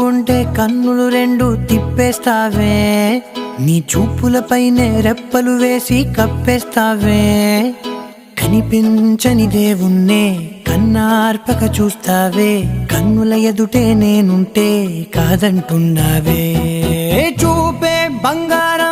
చూస్తుంటే కన్నులు రెండు తిప్పేస్తావే, నీ చూపులపైనే రెప్పలు వేసి కప్పేస్తావే. కనిపించని దేవుణ్ణే కన్నార్పక చూస్తావే, కన్నుల ఎదుటే నేనుంటే కాదంటున్నావే. చూపే బంగారం